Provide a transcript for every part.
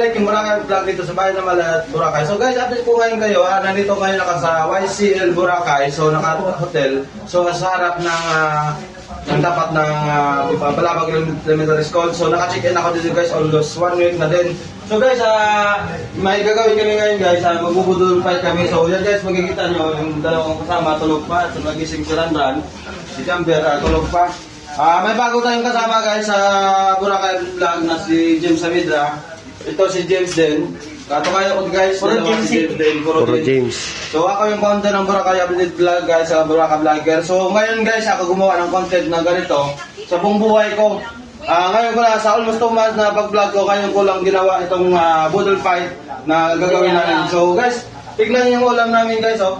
balik yung Boracay vlog dito sa bayan ng Malay at Boracay. So guys, update ko ngayon kayo. Nandito ngayon ako sa YCL Boracay. So naka-hotel. So sa harap ng dapat ng Balabag Elementary School. So naka-check-in ako dito guys almost 1 week na din. So guys, may gagawin kami ngayon guys. Magbubudol fight kami. So yan guys, magkikita nyo yung dalawang kasama tulog pa. So nagising si Randan. Si Jamber tulog pa. May bago tayong kasama guys sa Boracay vlog na si James Samidra. Ito si James din. Kato kayo ko guys. Puro James din. Puro James. So ako yung founder ng Boracay Update Vlog guys sa Boracay Vlogger. So ngayon guys ako gumawa ng content na ganito sa buong buhay ko. Ngayon ko na sa almost 2 months na pag-vlog ko, ngayon ko lang ginawa itong budol fight na gagawin namin. So guys, tignan niyo yung ulam namin guys oh.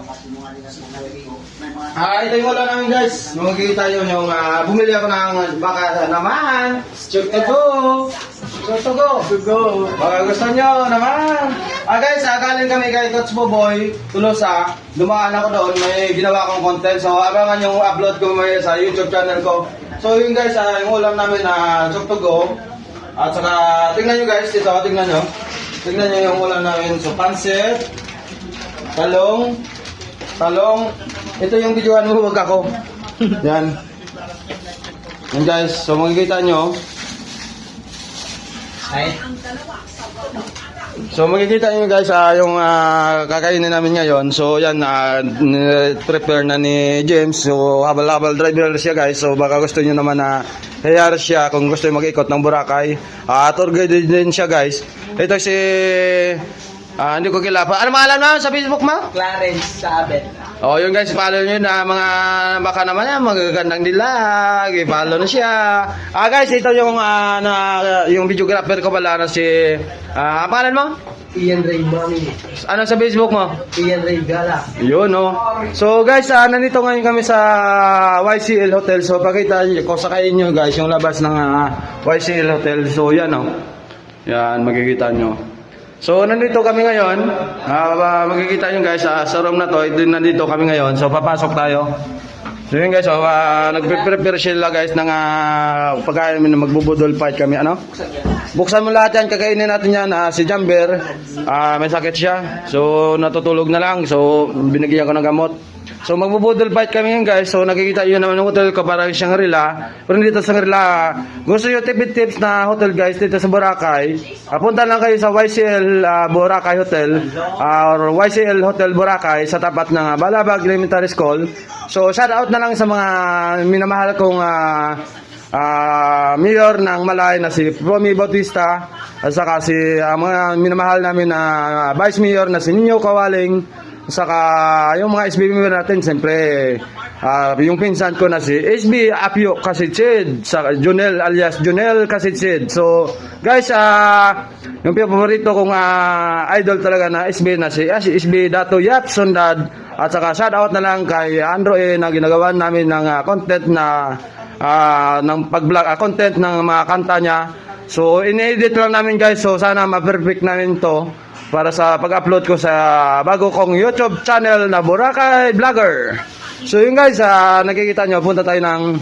Ito yung ulam namin guys. Makikita nyo yung bumili ako ng baka naman. Chug to go. Chug to go. To go. Baka gusto nyo naman. Guys, galing kami kay Coach Boboy Tulosa. Dumaan ako doon. May ginawa akong content. So abangan yung upload ko may sa YouTube channel ko. So yun guys, yung ulam namin na chug to go. At saka tingnan nyo guys. Dito, tingnan nyo. Tingnan nyo yung ulam namin. So pansit. Talong. Ito yung videoan mo, wag ako. Yan. Yan guys, so makikita nyo. So makikita nyo guys, yung kakainin namin ngayon. So yan, prepare na ni James. So habal-habal driver siya guys. So baka gusto nyo naman na hayar siya kung gusto nyo mag-ikot ng Boracay. Tour guide din siya guys. Ito si... hindi ko kilala. Ano pangalan mo sa Facebook mo? Clarence Sabet. Oh, yun guys, follow nyo na mga baka naman yan, magagandang dilag. Follow na siya. Guys, ito yung yung videographer ko pala na si pangalan mo? Ian Ray Mami. Ano sa Facebook mo? Ian Ray Gala. Yun, oh. So guys, nandito ngayon kami sa YCL Hotel. So pakita ko sa inyo guys yung labas ng YCL Hotel. So yan, oh. Yan, magkikita nyo. So nandito kami ngayon, makikita nyo guys sa room na to, nandito kami ngayon, so papasok tayo. So yun guys, nagpe-prepare sila guys ng pagkain na magbubudol fight kami, ano? Buksan mo lahat yan, kakainin natin yan, si Jamber, may sakit siya, so natutulog na lang, so binigyan ko ng gamot. So magbubudol fight kami ngayon guys. So nakikita nyo naman yung hotel ko, parang Shangri-La. Pero dito sa Shangri-La, gusto nyo tips na hotel guys dito sa Boracay, punta lang kayo sa YCL Boracay Hotel or YCL Hotel Boracay sa tapat ng Balabag Elementary School. So shout out na lang sa mga minamahal kong mayor ng Malay na si Romy Bautista at saka si mga minamahal namin na vice mayor na si Nino Kawaling. Saka yung mga SB member natin, siyempre yung pinsan ko na si SB Apio Kasitsid, sa Junel alias Junel Kasitsid. So guys, yung paborito kong idol talaga na SB na si SB Dato Yap Sundad. At saka shout out na lang kay Andrew na ginagawa namin ng content na ng pag-vlog, content ng mga kanta niya. So in-edit lang namin guys, so sana ma-perfect namin to para sa pag-upload ko sa bago kong YouTube channel na Boracay Vlogger. So yun guys, nakikita nyo, punta tayo ng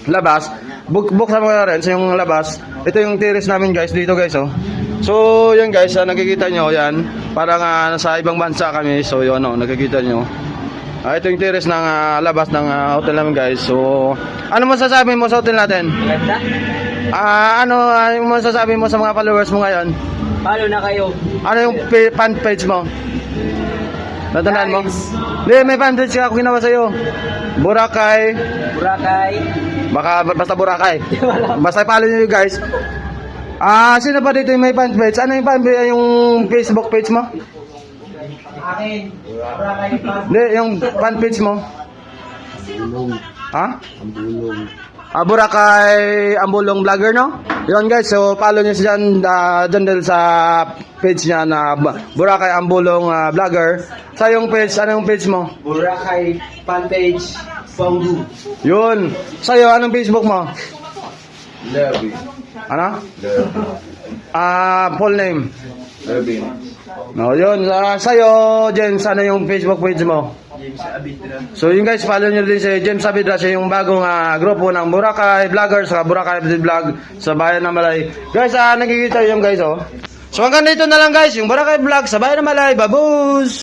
labas. Buksan mo rin sa yung labas. Ito yung terrace namin guys, dito guys oh. So yun guys, nakikita nyo yan. Parang nasa ibang bansa kami. So yun oh, nakikita nyo. Ito yung terrace ng labas ng hotel namin guys. So ano masasabi mo sa hotel natin? Ganda? Ano masasabi mo sa mga followers mo ngayon? Follow na kayo. Ano yung fan page mo? Natandaan mo? Hindi, may fan page ako ginawa sa'yo. Boracay. Basta Boracay. Basta follow nyo guys. Sino pa dito yung may fan page? Ano yung fan page? Yung Facebook page mo? Akin. Boracay pa. Hindi, yung fan page mo. Ambulong. Boracay Ambulong Vlogger, no? Yun guys, so follow nyo siya dyan sa page niya na Boracay Ambulong Vlogger. Sa yung page, ano yung page mo? Boracay fan page Ponggu. Yun. Sa'yo, anong Facebook mo? Levy. Ano? Full name? Levy. No, yun. Sa'yo, James, ano yung Facebook page mo? James Abidra. So yun guys, follow nyo din si James Abidra, siya yung bagong grupo ng Boracay Vloggers sa Boracay Vlog sa bayan ng Malay. Guys, nakikita yung guys oh. So hanggang dito na lang guys, yung Boracay Vlog, sabay na malay, babus!